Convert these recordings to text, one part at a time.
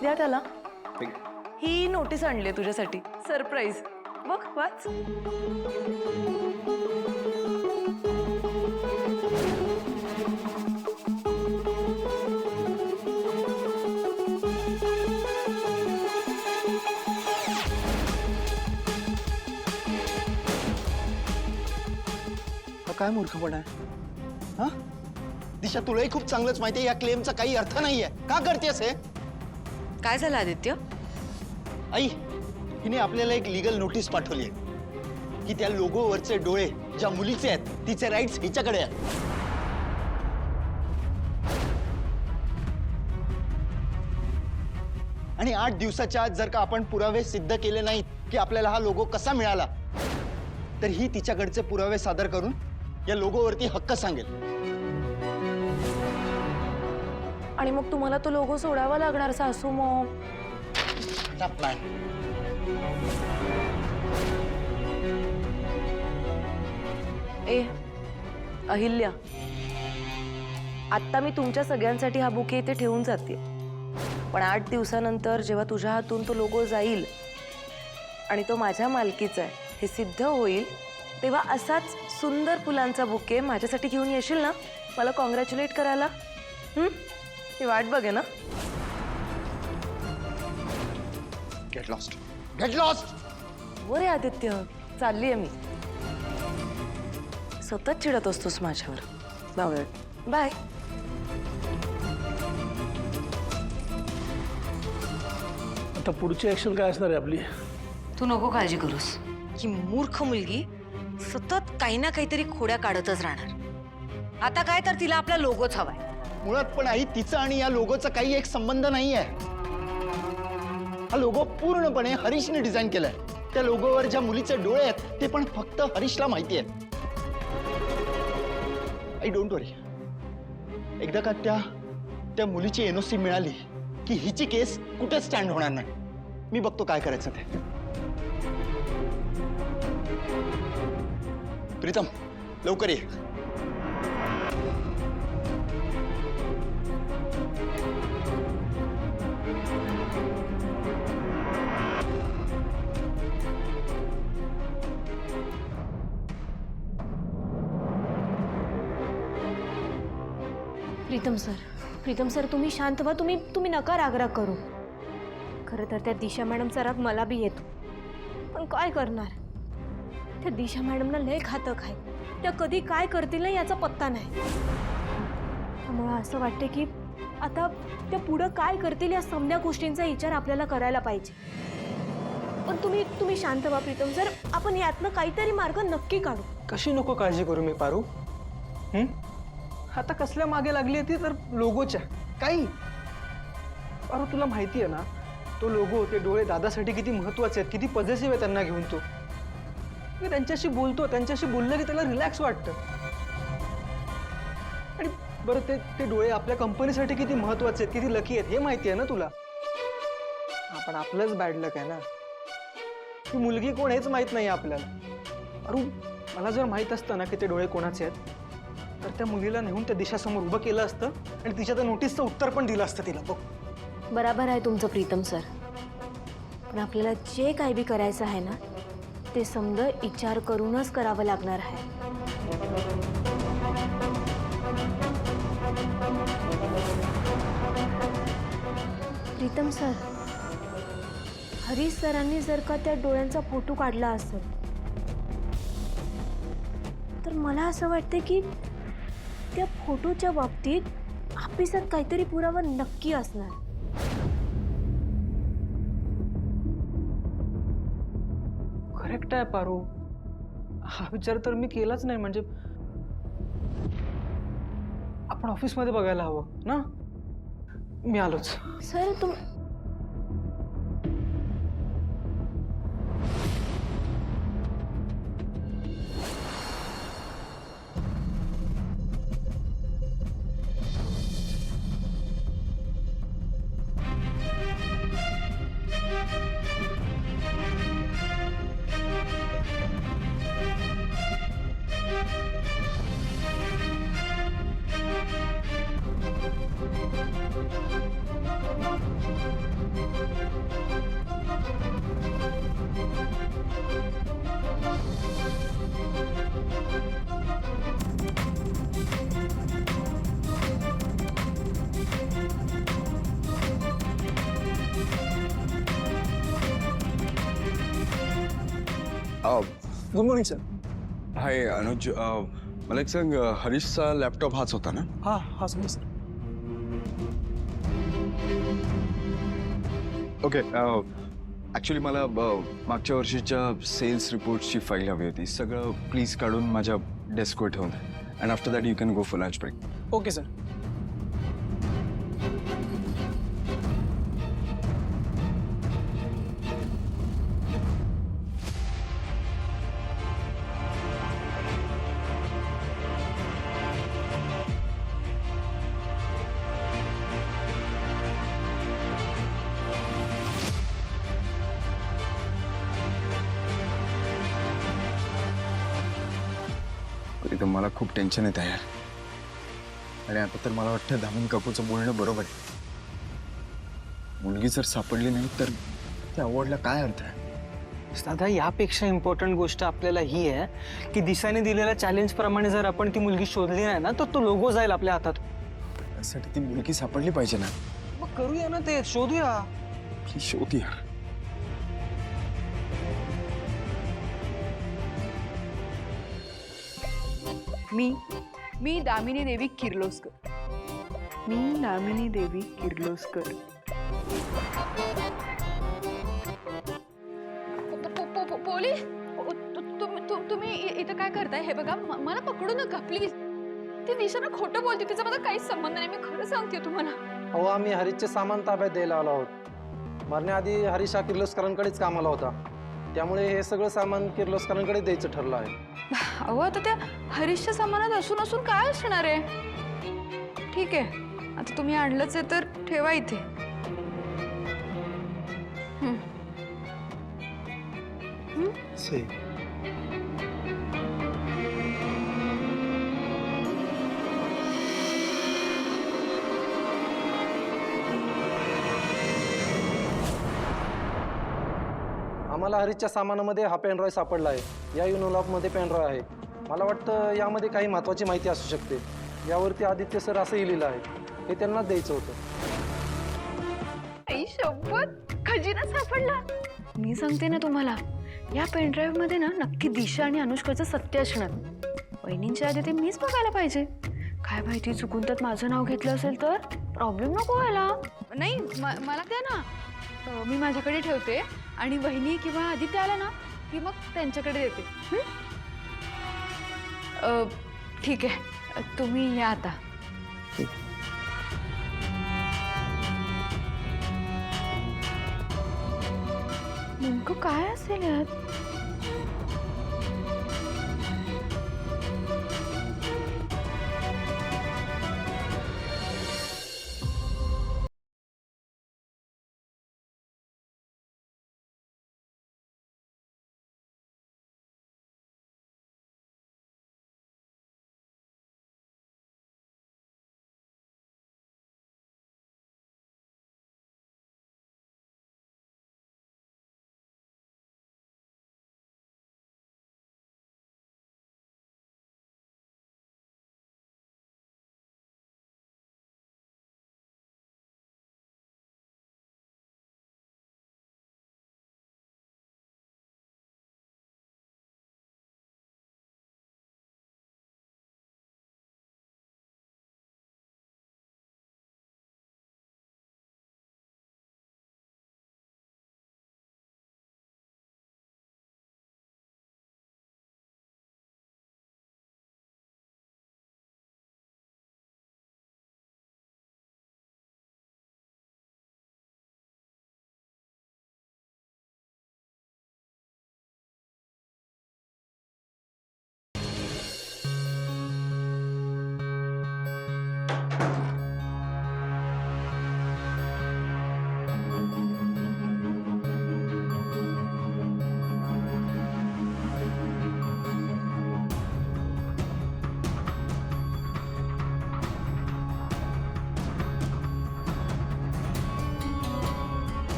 द्या त्याला. ही नोटीस आणली तुझ्यासाठी, सरप्राईज. बघ वाच. हा काय मूर्खपणा आहे? हा दिशा, तुलाही खूप चांगलंच माहिती आहे या क्लेमचा काही अर्थ नाहीये. का करतेस हे? काय झालं आदित्य? आई, हिने आपल्याला एक लीगल नोटीस पाठवली आहे की त्या लोगोवरचे डोळे ज्या मुलीचे आहेत तिचे राईट्स हिच्याकडे आहेत. आणि 8 दिवसाच्या आत जर का आपण पुरावे सिद्ध केले नाहीत की आपल्याला हा लोगो कसा मिळाला, तर ही तिच्याकडचे पुरावे सादर करून या लोगोवरती हक्क सांगेल. आणि मग तुम्हाला तो लोगो सोडावा लागणार सासू. मग प्लॅन. ए अहिल्या, आता मी तुमच्या सगळ्यांसाठी हा बुके इथे ठेवून जाते, पण 8 दिवसानंतर जेव्हा तुझ्या हातून तो लोगो जाईल आणि तो माझ्या मालकीचा आहे हे सिद्ध होईल, तेव्हा असाच सुंदर फुलांचा बुके माझ्यासाठी घेऊन येशील ना मला कॉंग्रॅच्युलेट करायला? मी वाट बघे ना. Get lost. Get lost. हो रे आदित्य, चालली आहे मी. सतत चिडत असतोस माझ्यावर. बाय. आता पुढची ऍक्शन काय असणार आहे आपली? तू नको काळजी करूस. ही मूर्ख मुलगी सतत काही ना काहीतरी खोड्या काढतच राहणार. आता काय तर तिला आपला लोगोच हवाय. मुळात पण आई, तिचं आणि या लोगोचा काही एक संबंध नाहीये. हा लोगो पूर्णपणे हरीशने डिझाईन केलाय. त्या लोगोवर ज्या मुलीचे डोळे आहेत ते पण फक्त हरीशला माहिती आहेत. आई डोंट वरी. एकदा का त्या मुलीची एनओसी मिळाली की हिची केस कुठे स्टँड होणार नाही. मी बघतो काय करायचं ते. प्रीतम, लवकर ये. प्रीतम सर तुम्ही शांत व्हा. तुम्ही नका रागराग करू. खरं तर त्या दिशा मॅडमचा राग मला बी येतो, पण काय करणार. त्या दिशा मॅडमला लय घातक आहे. त्या कधी काय करतील ना याचा पत्ता नाही. त्यामुळे असं वाटते की आता त्या पुढं काय करतील या समध्या गोष्टींचा विचार आपल्याला करायला पाहिजे. पण तुम्ही शांत व्हा प्रीतम सर. आपण यातनं काहीतरी मार्ग नक्की काढू. कशी नको काळजी करू मी पारू. आता कसल्या मागे लागली ती तर लोगोच्या काही. पारू तुला माहिती आहे ना, तो लोगो, ते डोळे दादासाठी किती महत्वाचे आहेत, किती पॉझिटिव्ह आहे त्यांना घेऊन. तो मी त्यांच्याशी बोलतो, त्यांच्याशी बोललं की त्याला रिलॅक्स वाटतं. आणि बरं ते डोळे आपल्या कंपनीसाठी किती महत्वाचे आहेत, किती लकी आहेत हे माहिती आहे ना तुला. आपण आपलंच बॅड लक आहे ना. ही मुलगी कोण हेच माहित नाही आपल्याला. अरे मला जर माहित असतं ना की ते डोळे कोणाचे आहेत तर त्या मुलीला नेऊन त्या दिशासमोर उभं केलं असतं आणि तिच्या त्या नोटीसचं उत्तर पण दिलं असतं तिला. बघ, बराबर आहे तुमचं प्रीतम सर. पण आपल्याला जे काही बी करायचं आहे ना ते समजा विचार करूनच करावं लागणार आहे. प्रीतम सर, हरीश सरांनी जर का त्या डोळ्यांचा फोटो काढला असेल तर मला असं वाटतं की त्या फोटोच्या बाबतीत ऑफिसात काहीतरी पुरावा नक्की असणार. करेक्ट आहे पारू. हा विचार तर मी केलाच नाही. म्हणजे आपण ऑफिसमध्ये बघायला हवं ना. मी आलोच. Sir Thank you. Good morning sir. Hi Anuj, मला एक सांग, हरीशचा लॅपटॉप हाच होता ना? हां हां सर सर. ओके. ॲक्च्युली मला मागच्या वर्षीच्या सेल्स रिपोर्ट्सची फाईल हवी होती. सगळं प्लीज काढून माझ्या डेस्कवर ठेवून द्या. And after that you can go for lunch break. Okay sir. इथं मला खूप टेन्शन येत आहे यार. आणि आता तर मला वाटतं धामन काकूचं बोलणं बरोबर आहे. मुलगी जर सापडली नाही तर त्या अवॉर्डला काय अर्थ आहे? दादा, यापेक्षा इम्पॉर्टंट गोष्ट आपल्याला ही आहे की दिशाने दिलेल्या चॅलेंज प्रमाणे जर आपण ती मुलगी शोधली नाही ना, तर तो लोगो जाईल आपल्या हातात. त्यासाठी ती मुलगी सापडली पाहिजे ना. मग करूया ना ते, शोधूया. प्लीज शोध यार. मी दामिनी देवी किर्लोस्कर. पोलीस, तुम्ही इथं काय करताय? हे बघा, मला पकडू नका प्लीज. ती दिशा ना खोटं बोलते, तिचा माझा काहीच संबंध नाही. मी खरं सांगते तुम्हाला. अहो, आम्ही हरीशचे सामान ताब्यात द्यायला आलो आहोत. मरण्याआधी हरीश हा किर्लोस्करांकडेच कामाला होता, त्यामुळे हे सगळं सामान किर्लोस्करांकडे द्यायचं ठरलं आहे. अहो, आता त्या हरीशच्या सामानात असून काय असणार आहे? ठीक आहे, आता तुम्ही आणलंच आहे तर ठेवा इथे. आम्हाला हरीशच्या सामानामध्ये हा पेनड्रॉय सापडला आहे. या युनोलॉकमध्ये पेनड्रॉय आहे. मला वाटतं यामध्ये काही महत्त्वाची माहिती असू शकते. यावरती आदित्य सर असंही लिहिलं आहे. हे त्यांना द्यायचं होतं. आई शपथ, खजिना सापडला. मी सांगते ना तुम्हाला, या पेनड्राईव्ह मध्ये ना नक्की दिशा आणि अनुष्काचं सत्य असणार. वहिनींच्या आधी ते मीच बघायला पाहिजे. काय माहिती चुकून त्यात माझं नाव घेतलं असेल तर प्रॉब्लेम नको व्हायला. नाही, मला द्या ना, मी माझ्याकडे ठेवते आणि वहिनी किंवा आदित्य आला ना की मग त्यांच्याकडे देते. ठीक आहे, तुम्ही या आता. नेमकं काय असेल यात?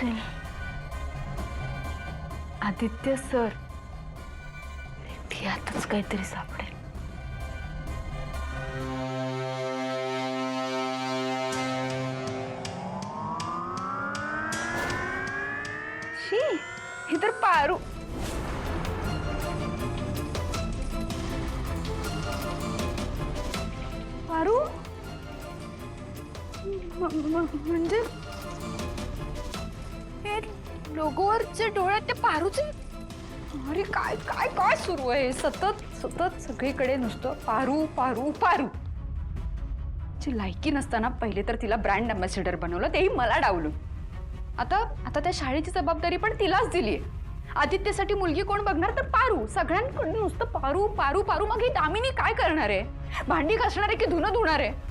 असेल? आदित्य सर. यातच काहीतरी सापडेल. शी, हे तर पारू. पारू म्हणजे हे लोगोवर जे डोळे आहेत ते पारूचे. अरे काय काय काय सुरू आहे? सतत सतत सगळीकडे नुसतं पारू पारू पारू. ची लायकी नसताना पहिले तर तिला ब्रँड अँबॅसेडर बनवलं, तेही मला डावलून. आता आता त्या शाळेची जबाबदारी पण तिलाच दिलीये. आदित्यसाठी मुलगी कोण बघणार? तर पारू. सगळ्यांकडून नुसतं पारू पारू पारू. मग ही दामिनी काय करणार आहे? भांडी घासणार आहे की धुणं धुणार आहे?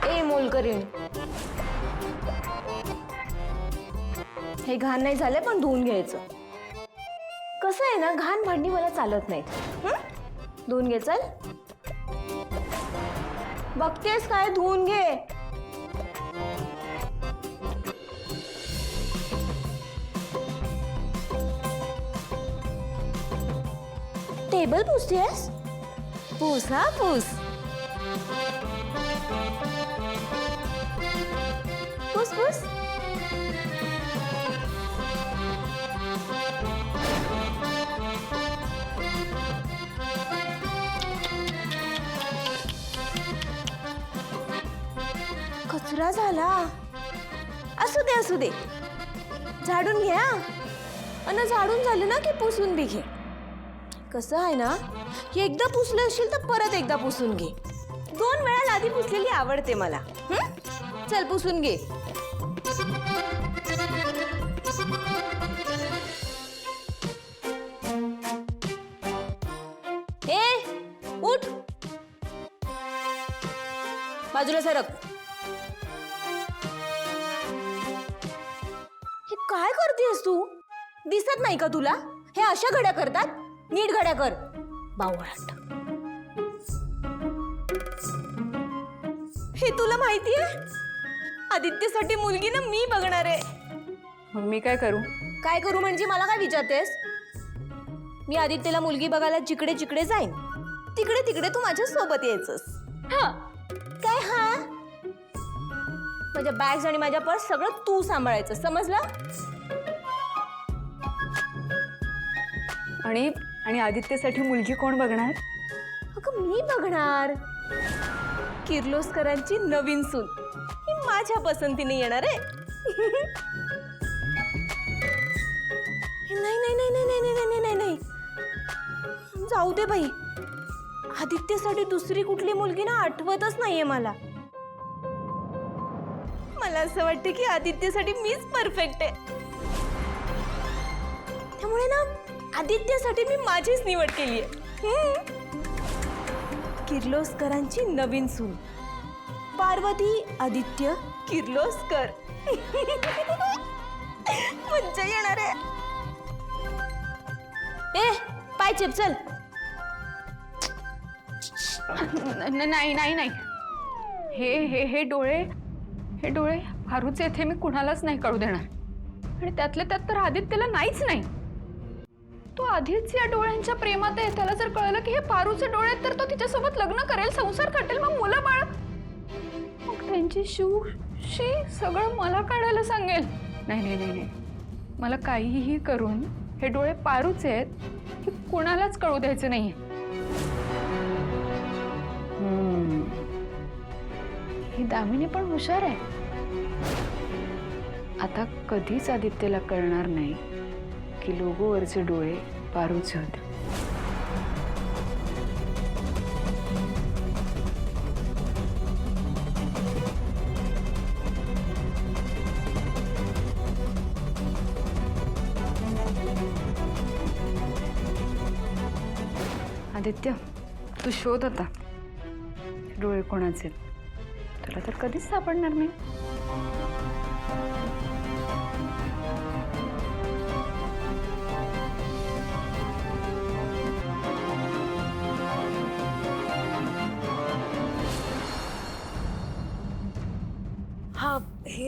ए मोलकरीण, हे घाण नाही झाले पण धुवून घ्यायचं. कसं आहे ना, घाण भांडी मला चालत नाहीत. धुवून घे. चल, बघतेस काय? धुवून घे. टेबल पुसतेस? पुस हा पुस. पुस पुस. कचरा झाला. असू दे असू दे, झाडून घ्या. आणि झाडून झालं ना की पुसून बी घे. कसं आहे ना, की एकदा पुसलं असेल तर परत एकदा पुसून घे. 2 वेळा लादी पुसलेली आवडते मला. चल पुसून घे. ए उठ, बाजूला सरक. हे काय करतेस तू? दिसत नाही का तुला? हे अशा घड्या करतात? नीट घड्या कर, बावळट. हे तुला माहितीये, आदित्यसाठी मुलगी ना मी बघणार आहे. मग मी काय करू? काय करू म्हणजे मला काय विचारतेस? मी आदित्यला मुलगी बघायला जिकडे जिकडे जाईन, तिकडे तिकडे तू माझ्या सोबत यायचंस. हा काय? हा, माझ्या बॅग्स आणि माझ्या पर्स सगळं तू सांभाळायचं, समजलं? आणि आदित्यसाठी मुलगी कोण बघणार? अगं मी बघणार. किर्लोस्करांची नवीन सून. ही माझ्या पसंतीने येणार आहे. नाही नाही नाही नाही नाही नाही नाही नाही नाही, जाऊ दे बाई. आदित्यसाठी दुसरी कुठली मुलगी ना आठवतच नाहीये मला. मला असं वाटतं की आदित्यसाठी मीच परफेक्ट आहे. त्यामुळे ना आदित्यसाठी मी माझीच निवड केली आहे. किर्लोस्करांची नवीन सून, पार्वती आदित्य किर्लोस्कर. मज्जा येणार आहे. ए पाय चिप, चल. नाही नाही नाही, हे हे हे डोळे पारूचे इथे मी कुणालाच नाही कळू देणार. आणि त्यातल्या त्यात तर आदित्यला नाहीच नाही. तो आधीच या डोळ्यांच्या प्रेमात आहे. त्याला जर कळलं की हे पारूचे डोळे आहेत तर तो तिच्यासोबत लग्न करेल, संसार कटेल, मग मुलं बाळ. मग त्यांची शिवशी सगळं मला काढायला सांगेल. नाही नाही नाही नाही, मला काहीही करून हे डोळे पारूचे आहेत हे कुणालाच कळू द्यायचे नाहीये. ही दामिनी पण हुशार आहे. आता कधीच आदित्यला कळणार नाही की लोगोवरचे डोळे पारूचे होते. आदित्य, तू शोध आता डोळे कोणाचे. तुला तर कधीच सापडणार नाही.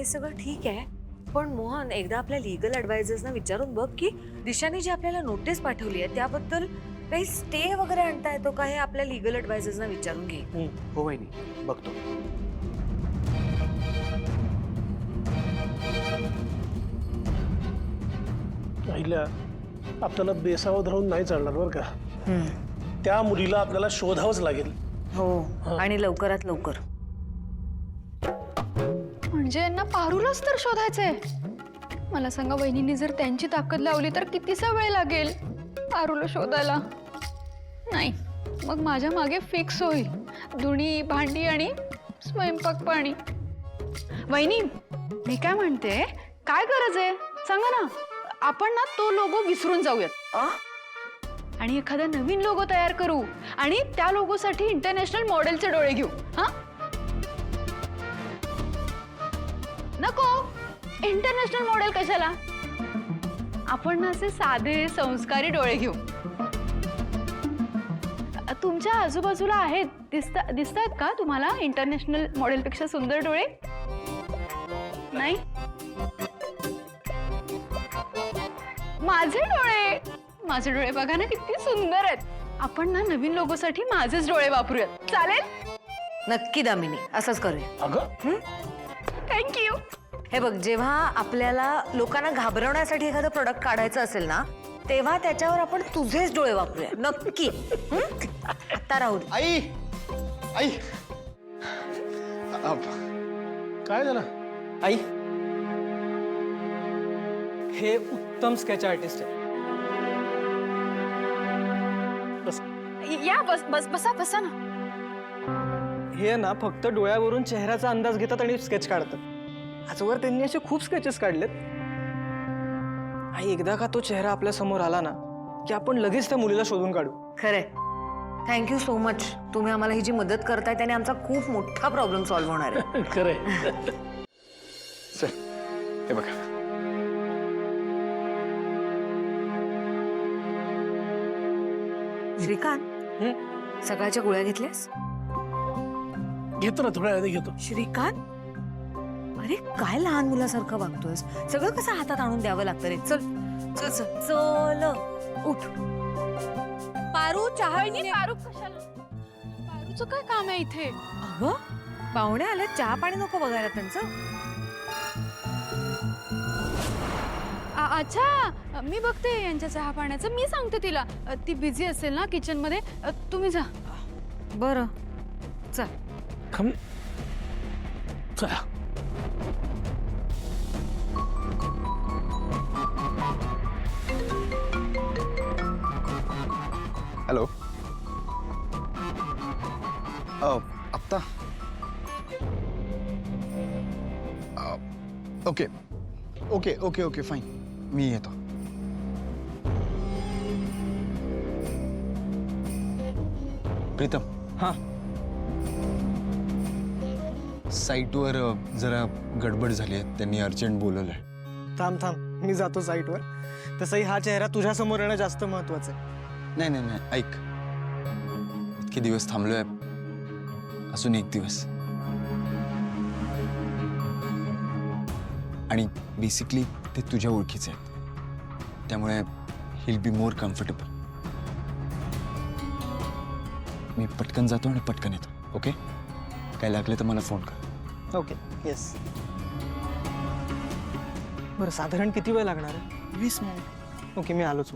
हे सगळं ठीक आहे, पण मोहन एकदा आपल्या लिगल ॲडवायझर्सना विचारून बघ की दिशाने जी आपल्याला नोटीस पाठवली आहे त्याबद्दल काही स्टे वगैरे आणता येतो का, हे आपल्या लिगल ॲडवायझर्सना विचारून घे. हो वहिनी, बघतो. पहिल्या आपल्याला बेसावध राहून नाही चालणार बरं का. त्या मुलीला आपल्याला शोधावंच लागेल. हो, आणि लवकरात लवकर. म्हणजे यांना पारूलाच तर शोधायचंय. मला सांगा, वहिनींनी जर त्यांची ताकद लावली तर कितीसा वेळ लागेल पारूला शोधायला? नाही, मग माझ्या मागे फिक्स होईल धुणी, भांडी आणि स्वयंपाक पाणी. वहिनी, मी काय म्हणते, काय गरज आहे सांगा ना. आपण ना तो लोगो विसरून जाऊयात आणि एखादा नवीन लोगो तयार करू आणि त्या लोगोसाठी इंटरनॅशनल मॉडेलचे डोळे घेऊ. हा, नको इंटरनॅशनल मॉडेल कशाला, आपण ना असे साधे संस्कारी डोळे घेऊ. तुमच्या आजूबाजूला आहेत, दिसतात का तुम्हाला इंटरनॅशनल मॉडेलपेक्षा सुंदर डोळे? नाही, माझे डोळे बघा ना किती सुंदर आहेत. आपण ना नवीन लोगोसाठी माझेच डोळे वापरूयात, चालेल? नक्की दामिनी, असंच करूया. अगं थँक्यू. हे बघ, जेव्हा आपल्याला लोकांना घाबरवण्यासाठी एखादं प्रोडक्ट काढायचं असेल ना, तेव्हा त्याच्यावर आपण तुझेच डोळे वापरूया, नक्की. आता राहू दे. आई आई काय झालं? आई, हे उत्तम स्केच आर्टिस्ट आहे. या बसा ना. हे ना फक्त डोळ्यावरून चेहऱ्याचा अंदाज घेतात आणि स्केच काढतात. आजवर त्यांनी असे खूप स्केचेस काढलेत. आई, एकदा का तो चेहरा आपल्या समोर आला ना की आपण लगेच त्या मुलीला शोधून काढू. खरंय, थँक्यू सो मच. तुम्ही आम्हाला ही जी मदत करताय त्याने आमचा खूप मोठा प्रॉब्लेम सॉल्व्ह होणार आहे. खरंय. सर, हे बघा. श्रीकांत, सकाळच्या गोळ्या घेतल्यास? घेतो ना, थोड्या वेळाने घेतो. श्रीकांत, अरे काय लहान मुलासारखं वागतोयस? सगळं कसं हातात आणून द्यावं लागतं रे. चल चल चल चल, उठ. पारू, चहा. पारू कशाला? पारूचं काय काम आहे इथे? अगं, पाहुणे आले, चहा पाणी नको बघायला त्यांचं? अच्छा, मी बघते यांच्या चहा पाण्याचं. मी सांगते तिला, ती बिझी असेल ना किचन मध्ये. तुम्ही जा. बरं, चल. खम चला. हॅलो. आत्ता okay okay okay okay fine, मी येतो. प्रीतम, हां, साईटवर जरा गडबड झाली आहे, त्यांनी अर्जंट बोलवलंय. थांब, मी जातो साईटवर. तसंही हा चेहरा तुझ्या समोर येणं जास्त महत्वाचं आहे. नाही नाही नाही, ऐक, इतके दिवस थांबलोय, अजून एक दिवस. आणि बेसिकली ते तुझ्या ओळखीचे आहेत, त्यामुळे हिल बी मोर कम्फर्टेबल. मी पटकन जातो आणि पटकन येतो. ओके, काय लागले तर मला फोन कर. Okay, yes. बरं, साधारण किती वेळ लागणार आहे? 20 मिनिट. ओके, मी आलोच.